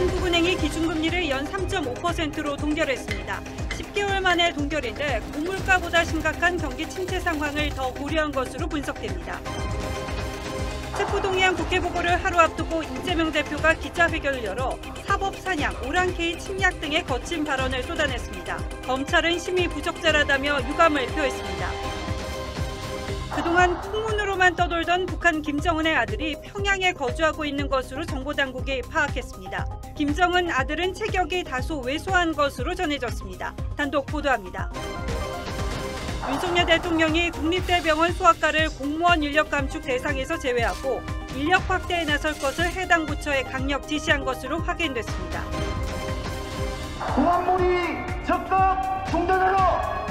한국은행이 기준금리를 연 3.5%로 동결했습니다. 10개월 만의 동결인데 고물가보다 심각한 경기 침체 상황을 더 고려한 것으로 분석됩니다. 체포동의안 국회 보고를 하루 앞두고 이재명 대표가 기자회견을 열어 사법 사냥, 오랑캐의 침략 등의 거친 발언을 쏟아냈습니다. 검찰은 심의 부적절하다며 유감을 표했습니다. 그동안 풍문으로만 떠돌던 북한 김정은의 아들이 평양에 거주하고 있는 것으로 정보당국이 파악했습니다. 김정은 아들은 체격이 다소 왜소한 것으로 전해졌습니다. 단독 보도합니다. 윤석열 대통령이 국립대병원 소아과를 공무원 인력 감축 대상에서 제외하고 인력 확대에 나설 것을 해당 부처에 강력 지시한 것으로 확인됐습니다. 공안몰이 적극 중단하라!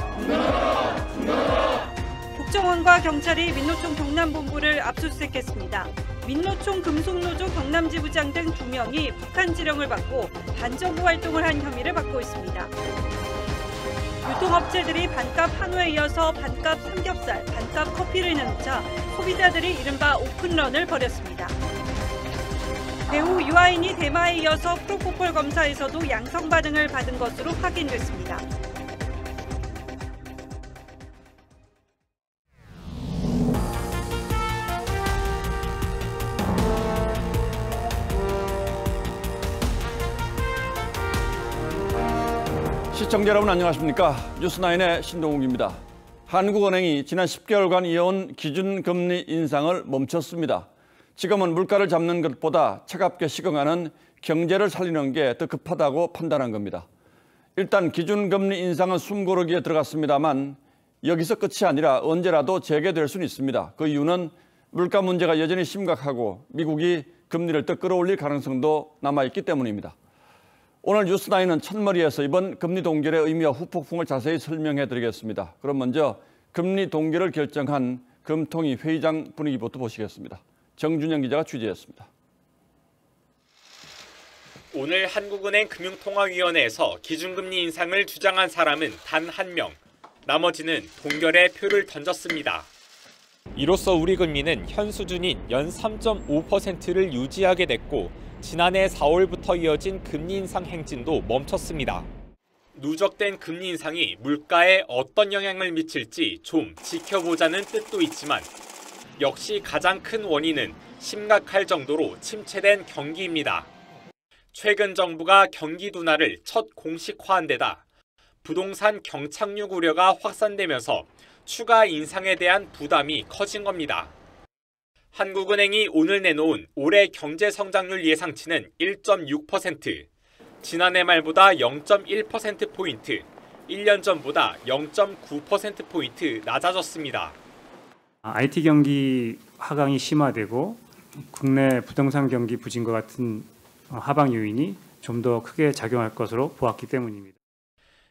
국정원과 경찰이 민노총 경남본부를 압수수색했습니다. 민노총 금속노조 경남지부장 등 2명이 북한 지령을 받고 반정부 활동을 한 혐의를 받고 있습니다. 유통업체들이 반값 한우에 이어서 반값 삼겹살, 반값 커피를 내놓자 소비자들이 이른바 오픈런을 벌였습니다. 배우 유아인이 대마에 이어서 프로포폴 검사에서도 양성 반응을 받은 것으로 확인됐습니다. 시청자 여러분 안녕하십니까? 뉴스9의 신동욱입니다. 한국은행이 지난 10개월간 이어온 기준금리 인상을 멈췄습니다. 지금은 물가를 잡는 것보다 차갑게 식어가는 경제를 살리는 게 더 급하다고 판단한 겁니다. 일단 기준금리 인상은 숨고르기에 들어갔습니다만 여기서 끝이 아니라 언제라도 재개될 수는 있습니다. 그 이유는 물가 문제가 여전히 심각하고 미국이 금리를 더 끌어올릴 가능성도 남아있기 때문입니다. 오늘 뉴스9은 첫머리에서 이번 금리 동결의 의미와 후폭풍을 자세히 설명해 드리겠습니다. 그럼 먼저 금리 동결을 결정한 금통위 회의장 분위기부터 보시겠습니다. 정준영 기자가 취재했습니다. 오늘 한국은행 금융통화위원회에서 기준금리 인상을 주장한 사람은 단 한 명. 나머지는 동결의 표를 던졌습니다. 이로써 우리 금리는 현 수준인 연 3.5%를 유지하게 됐고 지난해 4월부터 이어진 금리 인상 행진도 멈췄습니다. 누적된 금리 인상이 물가에 어떤 영향을 미칠지 좀 지켜보자는 뜻도 있지만 역시 가장 큰 원인은 심각할 정도로 침체된 경기입니다. 최근 정부가 경기 둔화를 첫 공식화한 데다 부동산 경착륙 우려가 확산되면서 추가 인상에 대한 부담이 커진 겁니다. 한국은행이 오늘 내놓은 올해 경제 성장률 예상치는 1.6%, 지난해 말보다 0.1%포인트, 1년 전보다 0.9%포인트 낮아졌습니다. IT 경기 하강이 심화되고 국내 부동산 경기 부진과 같은 하방 요인이 좀 더 크게 작용할 것으로 보았기 때문입니다.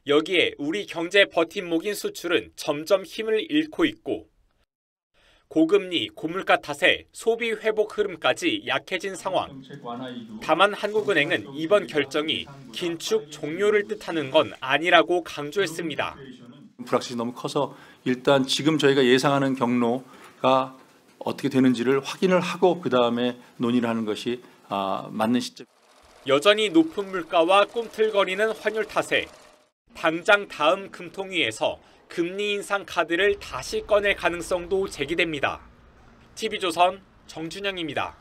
여기에 우리 경제 버팀목인 수출은 점점 힘을 잃고 있고 고금리, 고물가 탓에 소비 회복 흐름까지 약해진 상황. 다만 한국은행은 이번 결정이 긴축 종료를 뜻하는 건 아니라고 강조했습니다. 불확실성이 너무 커서 일단 지금 저희가 예상하는 경로가 어떻게 되는지를 확인을 하고 그다음에 논의를 하는 것이 맞는 시점. 여전히 높은 물가와 꿈틀거리는 환율 탓에 당장 다음 금통위에서 금리 인상 카드를 다시 꺼낼 가능성도 제기됩니다. TV조선 정준영입니다.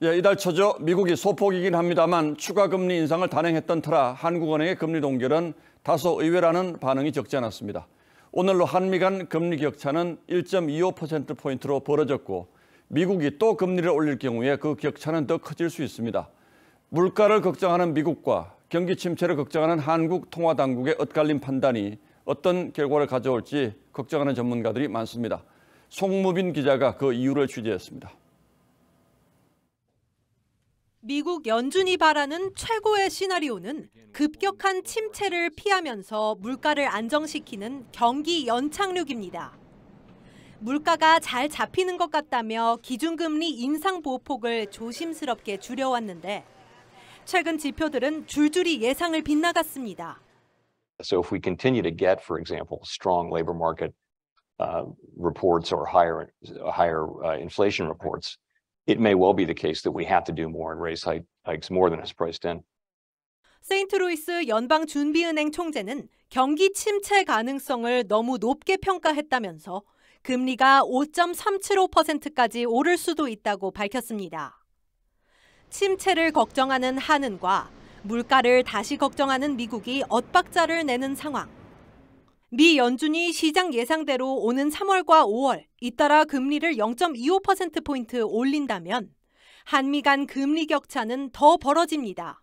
이달 초죠. 미국이 소폭이긴 합니다만 추가 금리 인상을 단행했던 터라 한국은행의 금리 동결은 다소 의외라는 반응이 적지 않았습니다. 오늘로 한미 간 금리 격차는 1.25%포인트로 벌어졌고 미국이 또 금리를 올릴 경우에 그 격차는 더 커질 수 있습니다. 물가를 걱정하는 미국과 경기 침체를 걱정하는 한국 통화당국의 엇갈린 판단이 어떤 결과를 가져올지 걱정하는 전문가들이 많습니다. 송무빈 기자가 그 이유를 취재했습니다. 미국 연준이 바라는 최고의 시나리오는 급격한 침체를 피하면서 물가를 안정시키는 경기 연착륙입니다. 물가가 잘 잡히는 것 같다며 기준금리 인상 보폭을 조심스럽게 줄여왔는데 최근 지표들은 줄줄이 예상을 빗나갔습니다. So if we continue to get, for example, strong labor market reports or higher inflation reports, it may well be the case that we have to do more and raise hikes more than is priced in. 세인트루이스 연방준비은행 총재는 경기 침체 가능성을 너무 높게 평가했다면서 금리가 5.375%까지 오를 수도 있다고 밝혔습니다. 침체를 걱정하는 한은과 물가를 다시 걱정하는 미국이 엇박자를 내는 상황. 미 연준이 시장 예상대로 오는 3월과 5월 잇따라 금리를 0.25%포인트 올린다면 한미 간 금리 격차는 더 벌어집니다.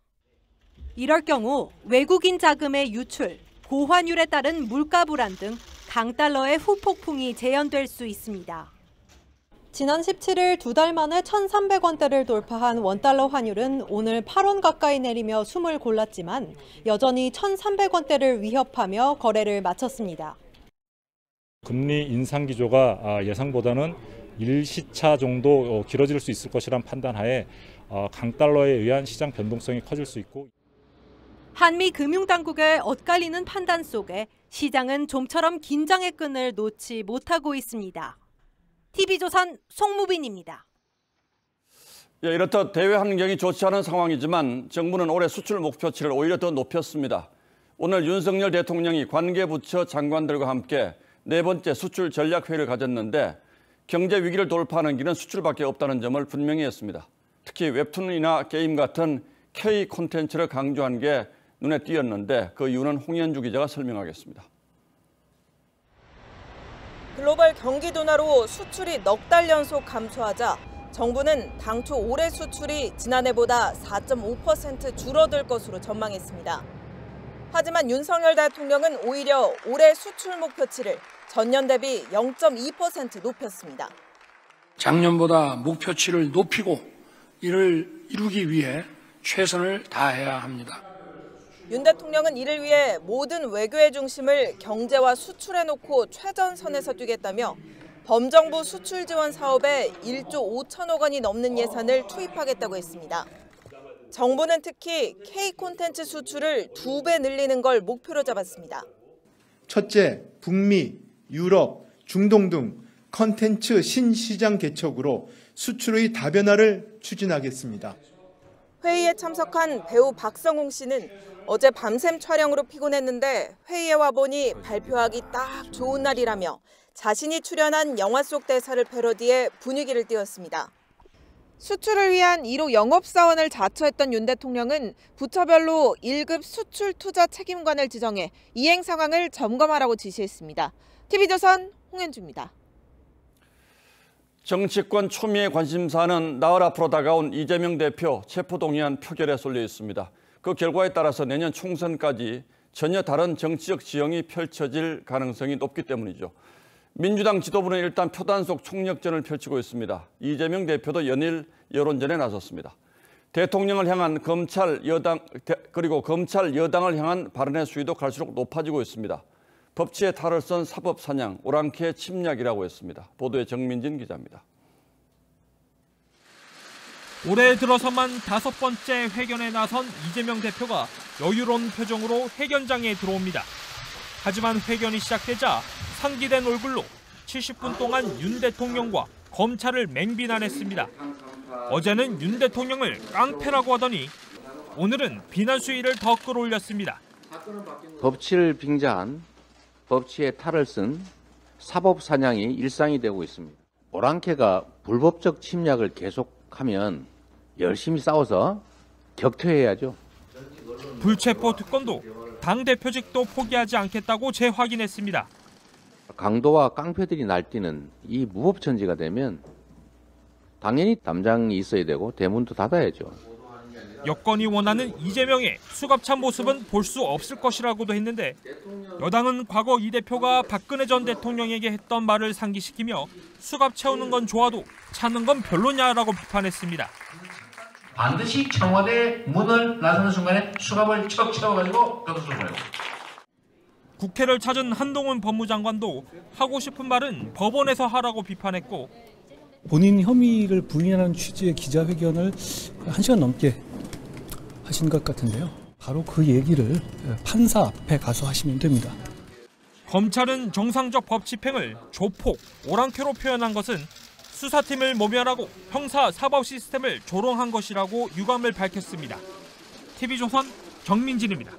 이럴 경우 외국인 자금의 유출, 고환율에 따른 물가 불안 등 강달러의 후폭풍이 재현될 수 있습니다. 지난 17일 2달 만에 1,300원대를 돌파한 원달러 환율은 오늘 8원 가까이 내리며 숨을 골랐지만 여전히 1,300원대를 위협하며 거래를 마쳤습니다. 금리 인상 기조가 예상보다는 일시차 정도 길어질 수 있을 것이란 판단하에 강달러에 의한 시장 변동성이 커질 수 있고 한미 금융당국의 엇갈리는 판단 속에 시장은 좀처럼 긴장의 끈을 놓지 못하고 있습니다. TV조선 송무빈입니다. 이렇듯 대외 환경이 좋지 않은 상황이지만 정부는 올해 수출 목표치를 오히려 더 높였습니다. 오늘 윤석열 대통령이 관계부처 장관들과 함께 4번째 수출 전략회의를 가졌는데 경제 위기를 돌파하는 길은 수출밖에 없다는 점을 분명히 했습니다. 특히 웹툰이나 게임 같은 K 콘텐츠를 강조한 게 눈에 띄었는데 그 이유는 홍현주 기자가 설명하겠습니다. 글로벌 경기 둔화로 수출이 넉 달 연속 감소하자 정부는 당초 올해 수출이 지난해보다 4.5% 줄어들 것으로 전망했습니다. 하지만 윤석열 대통령은 오히려 올해 수출 목표치를 전년 대비 0.2% 높였습니다. 작년보다 목표치를 높이고 이를 이루기 위해 최선을 다해야 합니다. 윤 대통령은 이를 위해 모든 외교의 중심을 경제와 수출에 놓고 최전선에서 뛰겠다며 범정부 수출 지원 사업에 1조 5천억 원이 넘는 예산을 투입하겠다고 했습니다. 정부는 특히 K 콘텐츠 수출을 2배 늘리는 걸 목표로 잡았습니다. 첫째, 북미, 유럽, 중동 등 콘텐츠 신시장 개척으로 수출의 다변화를 추진하겠습니다. 회의에 참석한 배우 박성웅 씨는 어제 밤샘 촬영으로 피곤했는데 회의에 와보니 발표하기 딱 좋은 날이라며 자신이 출연한 영화 속 대사를 패러디해 분위기를 띄웠습니다. 수출을 위한 1호 영업사원을 자처했던 윤 대통령은 부처별로 1급 수출 투자 책임관을 지정해 이행 상황을 점검하라고 지시했습니다. TV조선 홍현주입니다. 정치권 초미의 관심사는 나흘 앞으로 다가온 이재명 대표 체포동의안 표결에 쏠려 있습니다. 그 결과에 따라서 내년 총선까지 전혀 다른 정치적 지형이 펼쳐질 가능성이 높기 때문이죠. 민주당 지도부는 일단 표단속 총력전을 펼치고 있습니다. 이재명 대표도 연일 여론전에 나섰습니다. 대통령을 향한 검찰 여당을 향한 발언의 수위도 갈수록 높아지고 있습니다. 법치의 탈을 쓴 사법 사냥, 오랑캐 침략이라고 했습니다. 보도에 정민진 기자입니다. 올해 들어서만 5번째 회견에 나선 이재명 대표가 여유로운 표정으로 회견장에 들어옵니다. 하지만 회견이 시작되자 상기된 얼굴로 70분 동안 윤 대통령과 검찰을 맹비난했습니다. 어제는 윤 대통령을 깡패라고 하더니 오늘은 비난 수위를 더 끌어올렸습니다. 법치를 빙자한 법치의 탈을 쓴 사법 사냥이 일상이 되고 있습니다. 오랑캐가 불법적 침략을 계속하면 열심히 싸워서 격퇴해야죠. 불체포 특권도 당대표직도 포기하지 않겠다고 재확인했습니다. 강도와 깡패들이 날뛰는 이 무법천지가 되면 당연히 담장이 있어야 되고 대문도 닫아야죠. 여권이 원하는 이재명의 수갑찬 모습은 볼 수 없을 것이라고도 했는데 여당은 과거 이 대표가 박근혜 전 대통령에게 했던 말을 상기시키며 수갑 채우는 건 좋아도 찾는 건 별로냐라고 비판했습니다. 반드시 청와대 문을 나서는 순간에 수갑을 척 채워가지고 껴들어 버려요. 국회를 찾은 한동훈 법무장관도 하고 싶은 말은 법원에서 하라고 비판했고 본인 혐의를 부인하는 취지의 기자회견을 1시간 넘게 하신 것 같은데요. 바로 그 얘기를 판사 앞에 가서 하시면 됩니다. 검찰은 정상적 법 집행을 조폭, 오랑캐로 표현한 것은 수사팀을 모면하고 형사 사법 시스템을 조롱한 것이라고 유감을 밝혔습니다. TV조선 정민진입니다.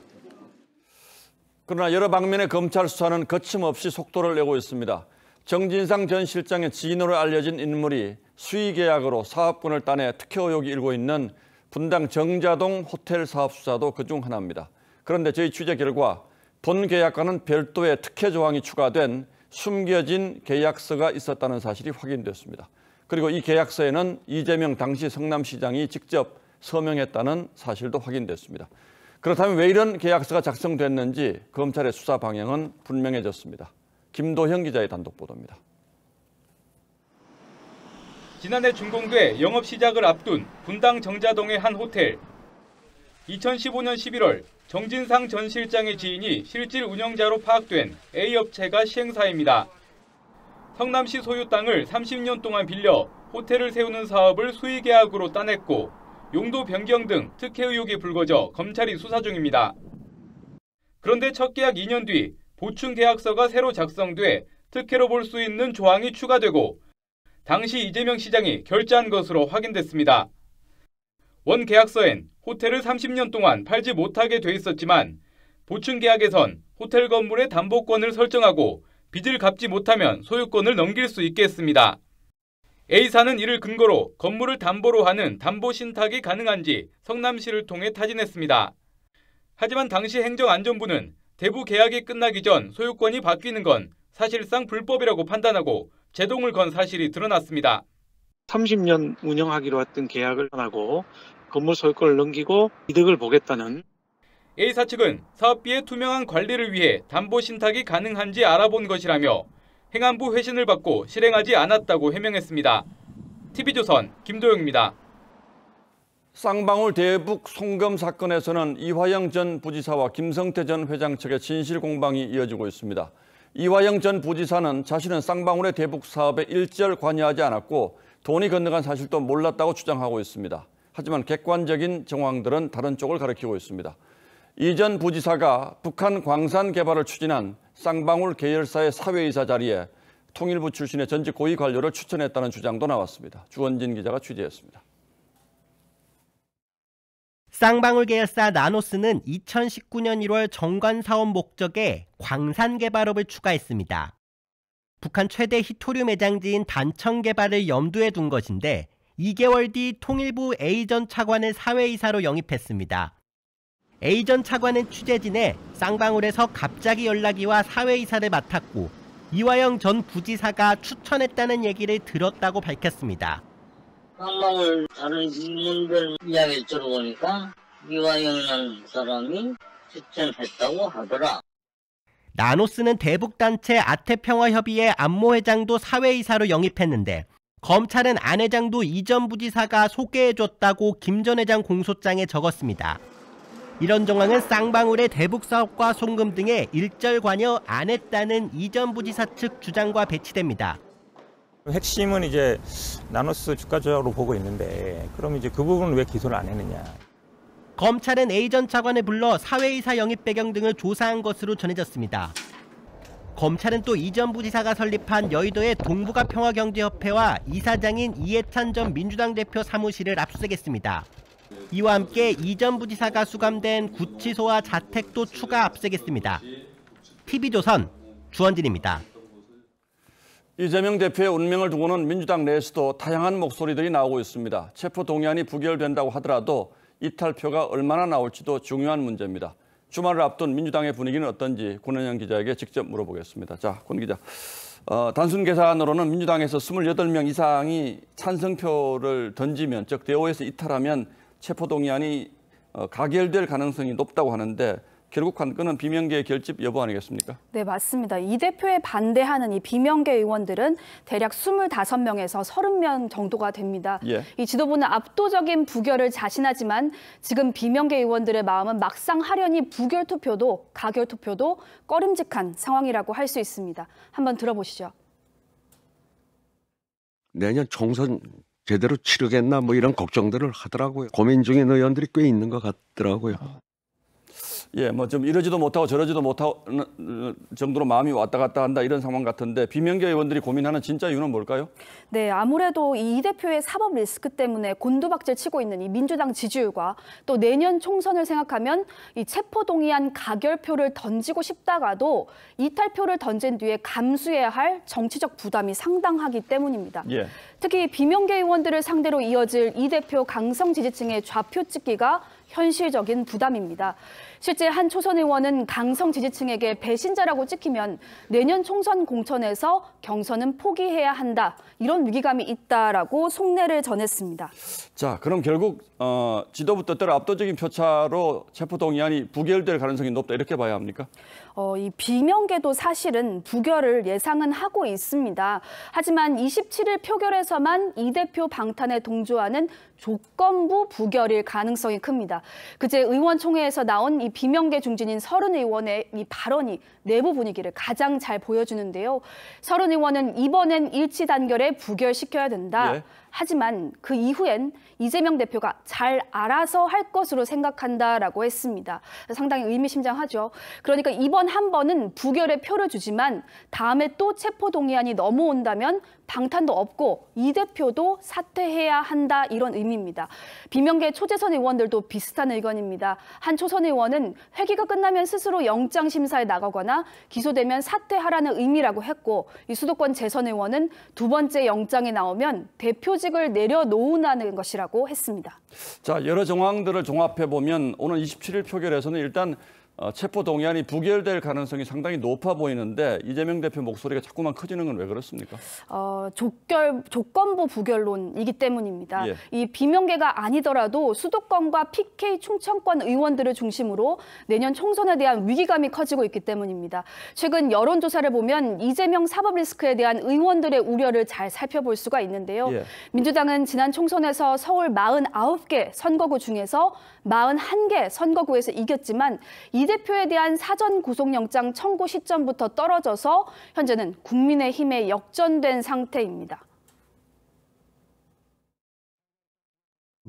그러나 여러 방면의 검찰 수사는 거침없이 속도를 내고 있습니다. 정진상 전 실장의 지인으로 알려진 인물이 수의계약으로 사업권을 따내 특혜 의혹이 일고 있는 분당 정자동 호텔 사업 수사도 그중 하나입니다. 그런데 저희 취재 결과 본 계약과는 별도의 특혜 조항이 추가된 숨겨진 계약서가 있었다는 사실이 확인됐습니다. 그리고 이 계약서에는 이재명 당시 성남시장이 직접 서명했다는 사실도 확인됐습니다. 그렇다면 왜 이런 계약서가 작성됐는지 검찰의 수사 방향은 분명해졌습니다. 김도형 기자의 단독 보도입니다. 지난해 준공돼 영업 시작을 앞둔 분당 정자동의 한 호텔. 2015년 11월 정진상 전 실장의 지인이 실질 운영자로 파악된 A업체가 시행사입니다. 성남시 소유 땅을 30년 동안 빌려 호텔을 세우는 사업을 수의계약으로 따냈고 용도 변경 등 특혜 의혹이 불거져 검찰이 수사 중입니다. 그런데 첫 계약 2년 뒤 보충 계약서가 새로 작성돼 특혜로 볼 수 있는 조항이 추가되고 당시 이재명 시장이 결재한 것으로 확인됐습니다. 원 계약서엔 호텔을 30년 동안 팔지 못하게 돼 있었지만 보충 계약에선 호텔 건물의 담보권을 설정하고 빚을 갚지 못하면 소유권을 넘길 수 있게 했습니다. A사는 이를 근거로 건물을 담보로 하는 담보 신탁이 가능한지 성남시를 통해 타진했습니다. 하지만 당시 행정안전부는 대부 계약이 끝나기 전 소유권이 바뀌는 건 사실상 불법이라고 판단하고 제동을 건 사실이 드러났습니다. 30년 운영하기로 했던 계약을 하고 건물 소유권을 넘기고 이득을 보겠다는 A사 측은 사업비의 투명한 관리를 위해 담보 신탁이 가능한지 알아본 것이라며 행안부 회신을 받고 실행하지 않았다고 해명했습니다. TV조선 김도영입니다. 쌍방울 대북 송금 사건에서는 이화영 전 부지사와 김성태 전 회장 측의 진실 공방이 이어지고 있습니다. 이화영 전 부지사는 자신은 쌍방울의 대북 사업에 일절 관여하지 않았고 돈이 건너간 사실도 몰랐다고 주장하고 있습니다. 하지만 객관적인 정황들은 다른 쪽을 가리키고 있습니다. 이 전 부지사가 북한 광산 개발을 추진한 쌍방울 계열사의 사회이사 자리에 통일부 출신의 전직 고위 관료를 추천했다는 주장도 나왔습니다. 주원진 기자가 취재했습니다. 쌍방울 계열사 나노스는 2019년 1월 정관 사업 목적에 광산 개발업을 추가했습니다. 북한 최대 히토류 매장지인 단청 개발을 염두에 둔 것인데 2개월 뒤 통일부 A 전 차관을 사회이사로 영입했습니다. A 전 차관은 취재진에 쌍방울에서 갑자기 연락이 와 사회이사를 맡았고 이화영 전 부지사가 추천했다는 얘기를 들었다고 밝혔습니다. 쌍방울 다른 인문들 이야기를 들어보니까 이화영이라는 사람이 추천했다고 하더라. 나노스는 대북단체 아태평화협의회 안모회장도 사회이사로 영입했는데 검찰은 안 회장도 이 전 부지사가 소개해줬다고 김 전 회장 공소장에 적었습니다. 이런 정황은 쌍방울의 대북사업과 송금 등에 일절 관여 안 했다는 이 전 부지사 측 주장과 배치됩니다. 핵심은 이제 나노스 주가 조작으로 보고 있는데 그럼 이제 그 부분은 왜 기소를 안 했느냐. 검찰은 A 전 차관을 불러 사회이사 영입 배경 등을 조사한 것으로 전해졌습니다. 검찰은 또 이 전 부지사가 설립한 여의도의 동북아평화경제협회와 이사장인 이해찬 전 민주당 대표 사무실을 압수수색했습니다. 이와 함께 이 전 부지사가 수감된 구치소와 자택도 추가 압수수색했습니다. TV조선 주원진입니다. 이재명 대표의 운명을 두고는 민주당 내에서도 다양한 목소리들이 나오고 있습니다. 체포동의안이 부결된다고 하더라도 이탈표가 얼마나 나올지도 중요한 문제입니다. 주말을 앞둔 민주당의 분위기는 어떤지 권은영 기자에게 직접 물어보겠습니다. 자, 권 기자. 단순 계산으로는 민주당에서 28명 이상이 찬성표를 던지면, 즉 대오에서 이탈하면 체포동의안이 가결될 가능성이 높다고 하는데 결국 관건은 비명계의 결집 여부 아니겠습니까? 네, 맞습니다. 이 대표에 반대하는 이 비명계 의원들은 대략 25명에서 30명 정도가 됩니다. 예. 이 지도부는 압도적인 부결을 자신하지만 지금 비명계 의원들의 마음은 막상 하려니 부결 투표도 가결 투표도 꺼림직한 상황이라고 할 수 있습니다. 한번 들어보시죠. 내년 총선 제대로 치르겠나 뭐 이런 걱정들을 하더라고요. 고민 중인 의원들이 꽤 있는 것 같더라고요. 예, 뭐 좀 이러지도 못하고 저러지도 못하고 정도로 마음이 왔다 갔다 한다 이런 상황 같은데 비명계 의원들이 고민하는 진짜 이유는 뭘까요? 네, 아무래도 이 대표의 사법 리스크 때문에 곤두박질 치고 있는 이 민주당 지지율과 또 내년 총선을 생각하면 이 체포동의안 가결표를 던지고 싶다가도 이탈표를 던진 뒤에 감수해야 할 정치적 부담이 상당하기 때문입니다. 예. 특히 비명계 의원들을 상대로 이어질 이 대표 강성 지지층의 좌표 찍기가 현실적인 부담입니다. 실제 한 초선 의원은 강성 지지층에게 배신자라고 찍히면 내년 총선 공천에서 경선은 포기해야 한다. 이런 위기감이 있다라고 속내를 전했습니다. 자, 그럼 결국 지도부 뜻대로 압도적인 표차로 체포동의안이 부결될 가능성이 높다 이렇게 봐야 합니까? 이 비명계도 사실은 부결을 예상은 하고 있습니다. 하지만 27일 표결에서만 이 대표 방탄에 동조하는 조건부 부결일 가능성이 큽니다. 그제 의원총회에서 나온 이 비명계 중진인 서른 의원의 이 발언이 내부 분위기를 가장 잘 보여주는데요. 서른 의원은 이번엔 일치 단결에 부결시켜야 된다. 예. 하지만 그 이후엔 이재명 대표가 잘 알아서 할 것으로 생각한다라고 했습니다. 상당히 의미심장하죠. 그러니까 이번 한 번은 부결의 표를 주지만 다음에 또 체포동의안이 넘어온다면 방탄도 없고 이 대표도 사퇴해야 한다 이런 의미입니다. 비명계 초재선 의원들도 비슷한 의견입니다. 한 초선 의원은 회기가 끝나면 스스로 영장심사에 나가거나 기소되면 사퇴하라는 의미라고 했고 이 수도권 재선 의원은 두 번째 영장이 나오면 대표직을 내려놓으라는 것이라고 했습니다. 자, 여러 정황들을 종합해 보면 오늘 27일 표결에서는 일단 체포동의안이 부결될 가능성이 상당히 높아 보이는데 이재명 대표 목소리가 자꾸만 커지는 건 왜 그렇습니까? 조건부 부결론이기 때문입니다. 예. 이 비명계가 아니더라도 수도권과 PK 충청권 의원들을 중심으로 내년 총선에 대한 위기감이 커지고 있기 때문입니다. 최근 여론조사를 보면 이재명 사법 리스크에 대한 의원들의 우려를 잘 살펴볼 수가 있는데요. 예. 민주당은 지난 총선에서 서울 49개 선거구 중에서 41개 선거구에서 이겼지만 이 대표에 대한 사전 구속영장 청구 시점부터 떨어져서 현재는 국민의힘에 역전된 상태입니다.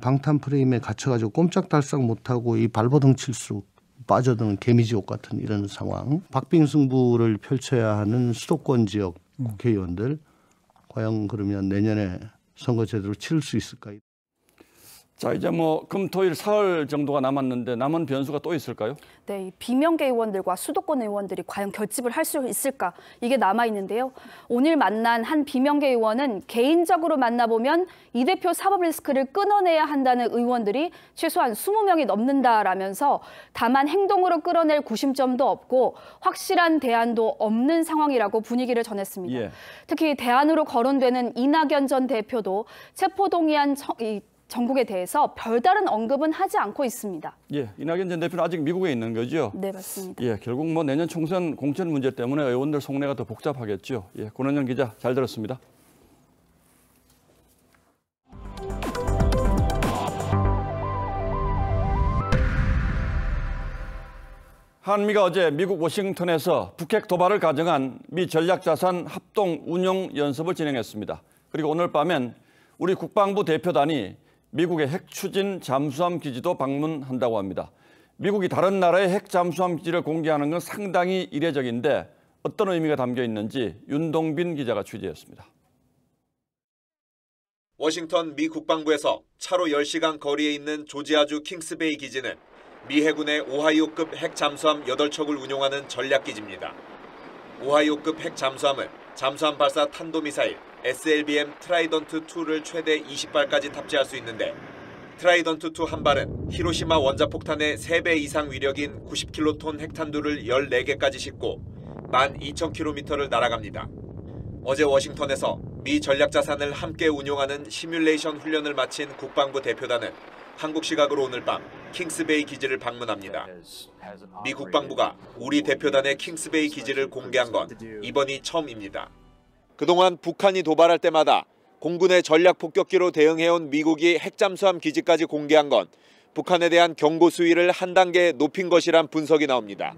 방탄 프레임에 갇혀가지고 꼼짝달싹 못하고 이 발버둥 칠수록 빠져드는 개미지옥 같은 이런 상황. 박빙승부를 펼쳐야 하는 수도권 지역 국회의원들 과연 그러면 내년에 선거 제대로 치를 수 있을까? 자, 이제 뭐 금, 토, 일, 사흘 정도가 남았는데 남은 변수가 또 있을까요? 네, 비명계 의원들과 수도권 의원들이 과연 결집을 할 수 있을까? 이게 남아있는데요. 오늘 만난 한 비명계 의원은 개인적으로 만나보면 이 대표 사법 리스크를 끊어내야 한다는 의원들이 최소한 20명이 넘는다라면서 다만 행동으로 끌어낼 구심점도 없고 확실한 대안도 없는 상황이라고 분위기를 전했습니다. 예. 특히 대안으로 거론되는 이낙연 전 대표도 체포동의안 전국에 대해서 별다른 언급은 하지 않고 있습니다. 예, 이낙연 전 대표는 아직 미국에 있는 거죠? 네, 맞습니다. 예, 결국 뭐 내년 총선 공천 문제 때문에 의원들 속내가 더 복잡하겠죠. 예, 권은영 기자 잘 들었습니다. 한미가 어제 미국 워싱턴에서 북핵 도발을 가정한 미 전략자산 합동 운용 연습을 진행했습니다. 그리고 오늘 밤엔 우리 국방부 대표단이 미국의 핵 추진 잠수함 기지도 방문한다고 합니다. 미국이 다른 나라의 핵 잠수함 기지를 공개하는 건 상당히 이례적인데 어떤 의미가 담겨 있는지 윤동빈 기자가 취재했습니다. 워싱턴 미 국방부에서 차로 10시간 거리에 있는 조지아주 킹스베이 기지는 미 해군의 오하이오급 핵 잠수함 8척을 운용하는 전략기지입니다. 오하이오급 핵 잠수함은 잠수함 발사 탄도미사일 SLBM 트라이던트2를 최대 20발까지 탑재할 수 있는데 트라이던트2 한 발은 히로시마 원자폭탄의 3배 이상 위력인 90킬로톤 핵탄두를 14개까지 싣고 12,000km를 날아갑니다. 어제 워싱턴에서 미 전략자산을 함께 운용하는 시뮬레이션 훈련을 마친 국방부 대표단은 한국 시각으로 오늘 밤 킹스베이 기지를 방문합니다. 미 국방부가 우리 대표단의 킹스베이 기지를 공개한 건 이번이 처음입니다. 그동안 북한이 도발할 때마다 공군의 전략 폭격기로 대응해온 미국이 핵잠수함 기지까지 공개한 건 북한에 대한 경고 수위를 한 단계 높인 것이란 분석이 나옵니다.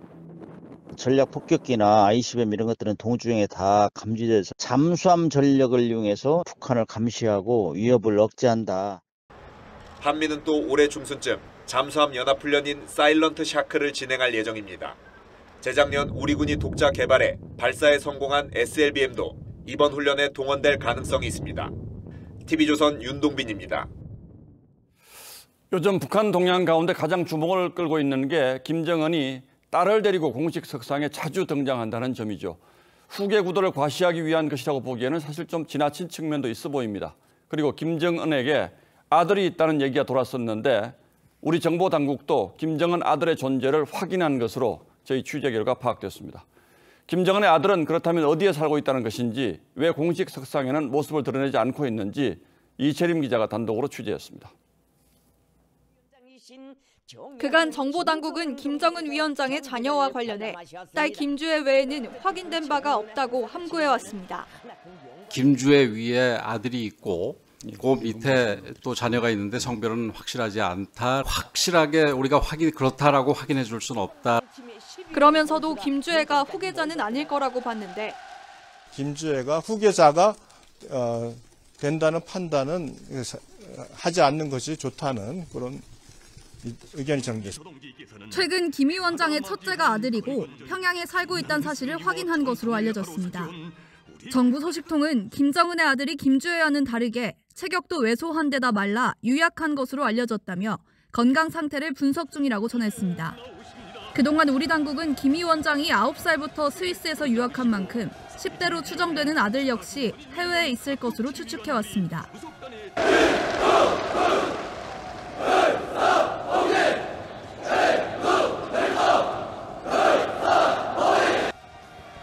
전략 폭격기나 ICBM 이런 것들은 동주행에 다 감지돼서 잠수함 전력을 이용해서 북한을 감시하고 위협을 억제한다. 한미는 또 올해 중순쯤 잠수함 연합훈련인 사일런트 샤크를 진행할 예정입니다. 재작년 우리 군이 독자 개발해 발사에 성공한 SLBM도 이번 훈련에 동원될 가능성이 있습니다. TV조선 윤동빈입니다. 요즘 북한 동향 가운데 가장 주목을 끌고 있는 게 김정은이 딸을 데리고 공식 석상에 자주 등장한다는 점이죠. 후계 구도를 과시하기 위한 것이라고 보기에는 사실 좀 지나친 측면도 있어 보입니다. 그리고 김정은에게 아들이 있다는 얘기가 돌았었는데 우리 정보 당국도 김정은 아들의 존재를 확인한 것으로 저희 취재 결과 파악됐습니다. 김정은의 아들은 그렇다면 어디에 살고 있다는 것인지, 왜 공식 석상에는 모습을 드러내지 않고 있는지 이채림 기자가 단독으로 취재했습니다. 그간 정보당국은 김정은 위원장의 자녀와 관련해 딸 김주애 외에는 확인된 바가 없다고 함구해왔습니다. 김주애 위에 아들이 있고 그 밑에 또 자녀가 있는데 성별은 확실하지 않다. 확실하게 우리가 그렇다라고 확인해 줄 수는 없다. 그러면서도 김주애가 후계자는 아닐 거라고 봤는데 김주애가 후계자가 된다는 판단은 하지 않는 것이 좋다는 그런 의견이 전개했습니다. 최근 김 위원장의 첫째가 아들이고 평양에 살고 있다는 사실을 확인한 것으로 알려졌습니다. 정부 소식통은 김정은의 아들이 김주애와는 다르게 체격도 왜소한 데다 말라 유약한 것으로 알려졌다며 건강 상태를 분석 중이라고 전했습니다. 그동안 우리 당국은 김 위원장이 9살부터 스위스에서 유학한 만큼 10대로 추정되는 아들 역시 해외에 있을 것으로 추측해왔습니다.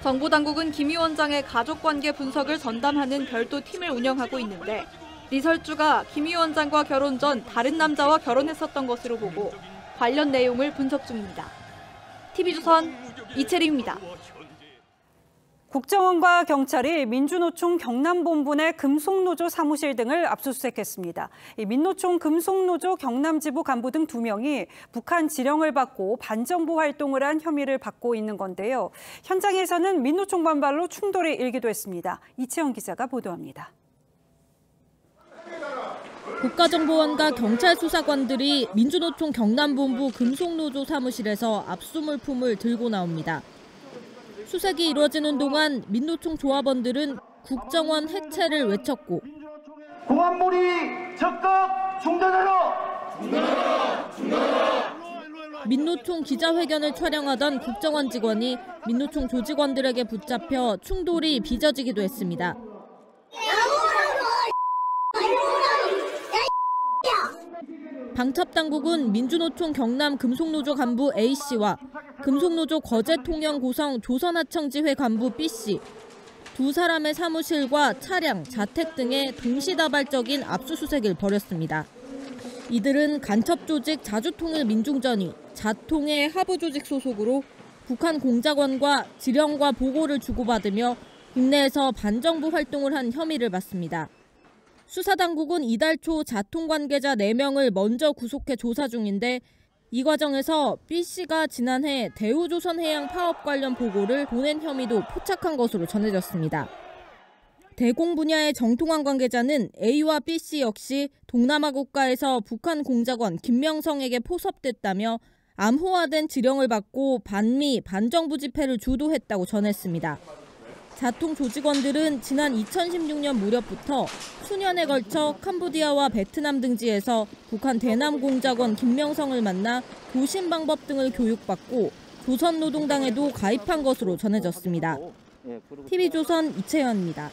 정보당국은 김 위원장의 가족관계 분석을 전담하는 별도 팀을 운영하고 있는데 리설주가 김 위원장과 결혼 전 다른 남자와 결혼했었던 것으로 보고 관련 내용을 분석 중입니다. TV조선 이채림입니다. 국정원과 경찰이 민주노총 경남본부 내 금속노조 사무실 등을 압수수색했습니다. 민노총 금속노조 경남지부 간부 등 2명이 북한 지령을 받고 반정부 활동을 한 혐의를 받고 있는 건데요. 현장에서는 민노총 반발로 충돌이 일기도 했습니다. 이채영 기자가 보도합니다. 국가정보원과 경찰 수사관들이 민주노총 경남본부 금속노조 사무실에서 압수물품을 들고 나옵니다. 수색이 이루어지는 동안 민노총 조합원들은 국정원 해체를 외쳤고 공안몰이 적극 중단하라! 민노총 기자회견을 촬영하던 국정원 직원이 민노총 조직원들에게 붙잡혀 충돌이 빚어지기도 했습니다. 방첩당국은 민주노총 경남 금속노조 간부 A씨와 금속노조 거제통영 고성 조선하청지회 간부 B씨, 2사람의 사무실과 차량, 자택 등에 동시다발적인 압수수색을 벌였습니다. 이들은 간첩조직 자주통일민중전위, 자통의 하부조직 소속으로 북한 공작원과 지령과 보고를 주고받으며 국내에서 반정부 활동을 한 혐의를 받습니다. 수사당국은 이달 초 자통 관계자 4명을 먼저 구속해 조사 중인데 이 과정에서 B씨가 지난해 대우조선해양 파업 관련 보고를 보낸 혐의도 포착한 것으로 전해졌습니다. 대공 분야의 정통한 관계자는 A와 B씨 역시 동남아 국가에서 북한 공작원 김명성에게 포섭됐다며 암호화된 지령을 받고 반미, 반정부 집회를 주도했다고 전했습니다. 자통 조직원들은 지난 2016년 무렵부터 수년에 걸쳐 캄보디아와 베트남 등지에서 북한 대남 공작원 김명성을 만나 교신 방법 등을 교육받고 조선노동당에도 가입한 것으로 전해졌습니다. TV조선 이채연입니다.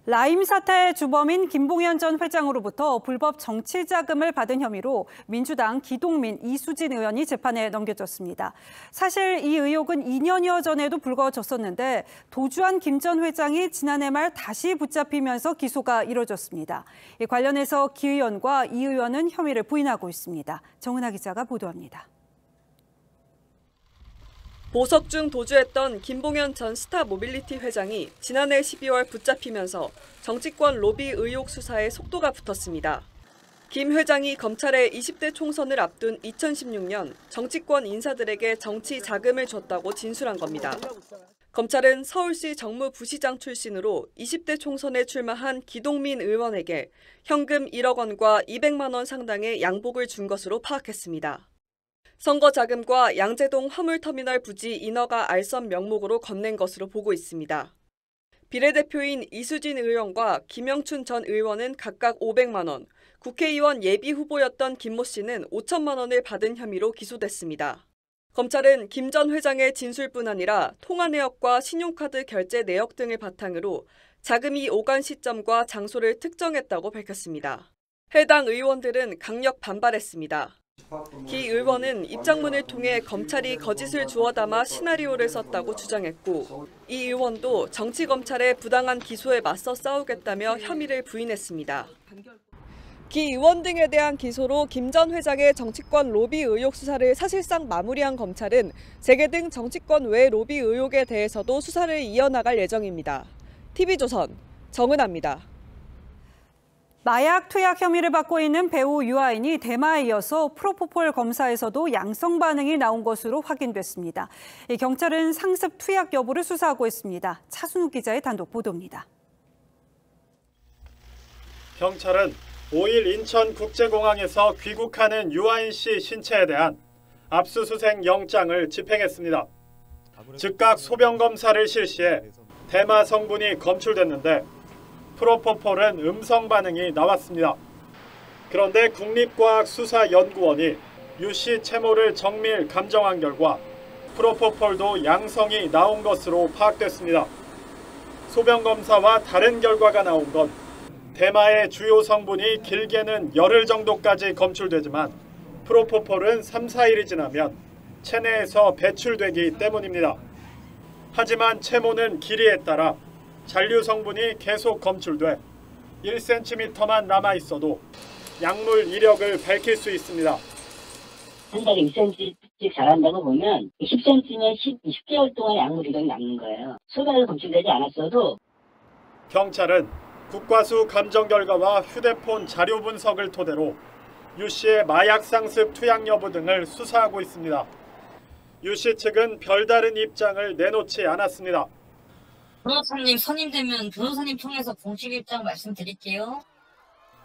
라임 사태의 주범인 김봉현 전 회장으로부터 불법 정치 자금을 받은 혐의로 민주당 기동민, 이수진 의원이 재판에 넘겨졌습니다. 사실 이 의혹은 2년여 전에도 불거졌었는데 도주한 김 전 회장이 지난해 말 다시 붙잡히면서 기소가 이뤄졌습니다. 이 관련해서 기 의원과 이 의원은 혐의를 부인하고 있습니다. 정은하 기자가 보도합니다. 보석 중 도주했던 김봉현 전 스타모빌리티 회장이 지난해 12월 붙잡히면서 정치권 로비 의혹 수사에 속도가 붙었습니다. 김 회장이 검찰의 20대 총선을 앞둔 2016년 정치권 인사들에게 정치 자금을 줬다고 진술한 겁니다. 검찰은 서울시 정무부시장 출신으로 20대 총선에 출마한 기동민 의원에게 현금 1억 원과 200만 원 상당의 양복을 준 것으로 파악했습니다. 선거 자금과 양재동 화물터미널 부지 인허가 알선 명목으로 건넨 것으로 보고 있습니다. 비례대표인 이수진 의원과 김영춘 전 의원은 각각 500만 원, 국회의원 예비후보였던 김모 씨는 5천만 원을 받은 혐의로 기소됐습니다. 검찰은 김 전 회장의 진술뿐 아니라 통화 내역과 신용카드 결제 내역 등을 바탕으로 자금이 오간 시점과 장소를 특정했다고 밝혔습니다. 해당 의원들은 강력 반발했습니다. 기 의원은 입장문을 통해 검찰이 거짓을 주워 담아 시나리오를 썼다고 주장했고, 이 의원도 정치검찰의 부당한 기소에 맞서 싸우겠다며 혐의를 부인했습니다. 기 의원 등에 대한 기소로 김 전 회장의 정치권 로비 의혹 수사를 사실상 마무리한 검찰은 재계 등 정치권 외 로비 의혹에 대해서도 수사를 이어나갈 예정입니다. TV조선 정은아입니다. 마약 투약 혐의를 받고 있는 배우 유아인이 대마에 이어서 프로포폴 검사에서도 양성 반응이 나온 것으로 확인됐습니다. 경찰은 상습 투약 여부를 수사하고 있습니다. 차순우 기자의 단독 보도입니다. 경찰은 5일 인천국제공항에서 귀국하는 유아인 씨 신체에 대한 압수수색 영장을 집행했습니다. 즉각 소변 검사를 실시해 대마 성분이 검출됐는데 프로포폴은 음성 반응이 나왔습니다. 그런데 국립과학수사연구원이 유 씨 채모를 정밀 감정한 결과 프로포폴도 양성이 나온 것으로 파악됐습니다. 소변 검사와 다른 결과가 나온 건 대마의 주요 성분이 길게는 열흘 정도까지 검출되지만 프로포폴은 3, 4일이 지나면 체내에서 배출되기 때문입니다. 하지만 채모는 길이에 따라 잔류 성분이 계속 검출돼 1cm만 남아있어도 약물 이력을 밝힐 수 있습니다. 한 달에 2cm씩 자란다고 보면 10cm면 20개월 동안 약물 이력이 남는 거예요. 소변에서 검출되지 않았어도. 경찰은 국과수 감정 결과와 휴대폰 자료 분석을 토대로 유 씨의 마약 상습 투약 여부 등을 수사하고 있습니다. 유 씨 측은 별다른 입장을 내놓지 않았습니다. 변호사님 선임되면 변호사님 통해서 공식 입장 말씀드릴게요.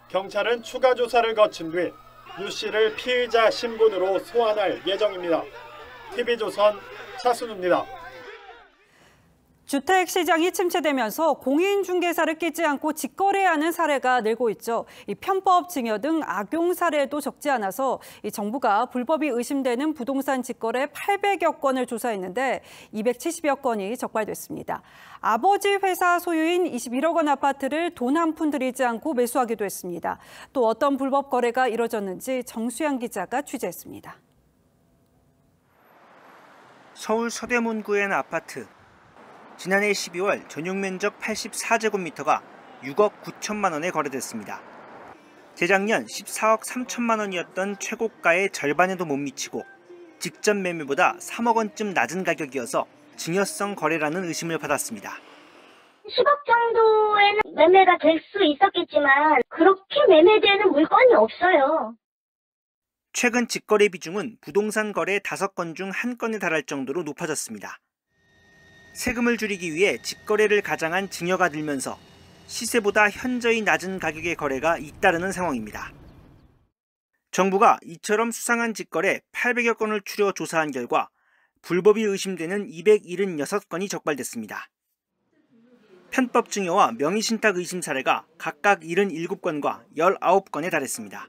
경찰은 추가 조사를 거친 뒤 유 씨를 피의자 신분으로 소환할 예정입니다. TV조선 차순우입니다. 주택시장이 침체되면서 공인중개사를 끼지 않고 직거래하는 사례가 늘고 있죠. 이 편법 증여 등 악용 사례도 적지 않아서 이 정부가 불법이 의심되는 부동산 직거래 800여 건을 조사했는데 270여 건이 적발됐습니다. 아버지 회사 소유인 21억 원 아파트를 돈 한 푼 들이지 않고 매수하기도 했습니다. 또 어떤 불법 거래가 이뤄졌는지 정수양 기자가 취재했습니다. 서울 서대문구의 아파트. 지난해 12월 전용 면적 84제곱미터가 6억 9천만 원에 거래됐습니다. 재작년 14억 3천만 원이었던 최고가의 절반에도 못 미치고 직전 매매보다 3억 원쯤 낮은 가격이어서 증여성 거래라는 의심을 받았습니다. 10억 정도에는 매매가 될 수 있었겠지만 그렇게 매매되는 물건이 없어요. 최근 직거래 비중은 부동산 거래 5건 중 1건에 달할 정도로 높아졌습니다. 세금을 줄이기 위해 직거래를 가장한 증여가 늘면서 시세보다 현저히 낮은 가격의 거래가 잇따르는 상황입니다. 정부가 이처럼 수상한 직거래 800여 건을 추려 조사한 결과 불법이 의심되는 276건이 적발됐습니다. 편법 증여와 명의신탁 의심 사례가 각각 77건과 19건에 달했습니다.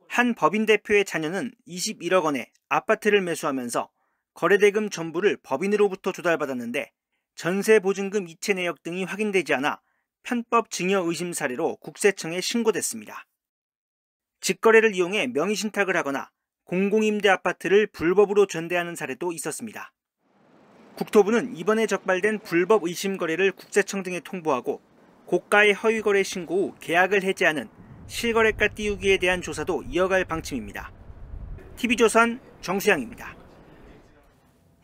한 법인 대표의 자녀는 21억 원에 아파트를 매수하면서 거래대금 전부를 법인으로부터 조달받았는데 전세보증금 이체 내역 등이 확인되지 않아 편법 증여 의심 사례로 국세청에 신고됐습니다. 직거래를 이용해 명의신탁을 하거나 공공임대 아파트를 불법으로 전대하는 사례도 있었습니다. 국토부는 이번에 적발된 불법 의심 거래를 국세청 등에 통보하고 고가의 허위거래 신고 후 계약을 해지하는 실거래가 띄우기에 대한 조사도 이어갈 방침입니다. TV조선 정수양입니다.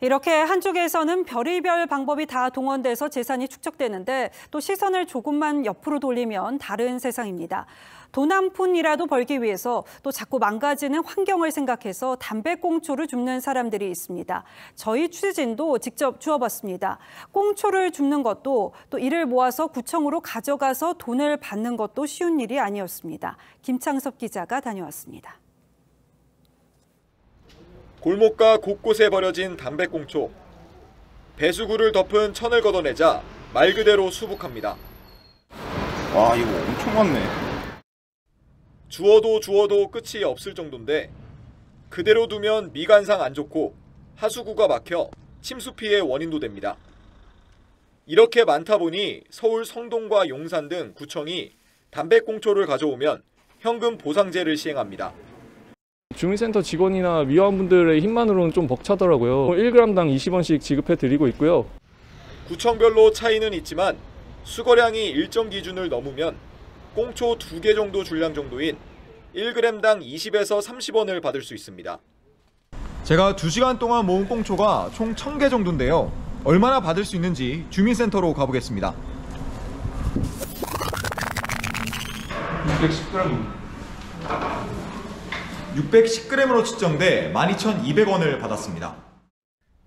이렇게 한쪽에서는 별의별 방법이 다 동원돼서 재산이 축적되는데 또 시선을 조금만 옆으로 돌리면 다른 세상입니다. 돈 한 푼이라도 벌기 위해서 또 자꾸 망가지는 환경을 생각해서 담배꽁초를 줍는 사람들이 있습니다. 저희 취재진도 직접 주워봤습니다. 꽁초를 줍는 것도 또 이를 모아서 구청으로 가져가서 돈을 받는 것도 쉬운 일이 아니었습니다. 김창섭 기자가 다녀왔습니다. 골목가 곳곳에 버려진 담배꽁초. 배수구를 덮은 천을 걷어내자 말 그대로 수북합니다. 와, 이거 엄청 많네. 주워도 끝이 없을 정도인데 그대로 두면 미관상 안 좋고 하수구가 막혀 침수 피해 원인도 됩니다. 이렇게 많다 보니 서울 성동과 용산 등 구청이 담배꽁초를 가져오면 현금 보상제를 시행합니다. 주민센터 직원이나 위원분들의 힘만으로는 좀 벅차더라고요. 1g당 20원씩 지급해드리고 있고요. 구청별로 차이는 있지만 수거량이 일정 기준을 넘으면 꽁초 2개 정도 줄량 정도인 1g당 20에서 30원을 받을 수 있습니다. 제가 2시간 동안 모은 꽁초가 총 1000개 정도인데요. 얼마나 받을 수 있는지 주민센터로 가보겠습니다. 610g으로 측정돼 12,200원을 받았습니다.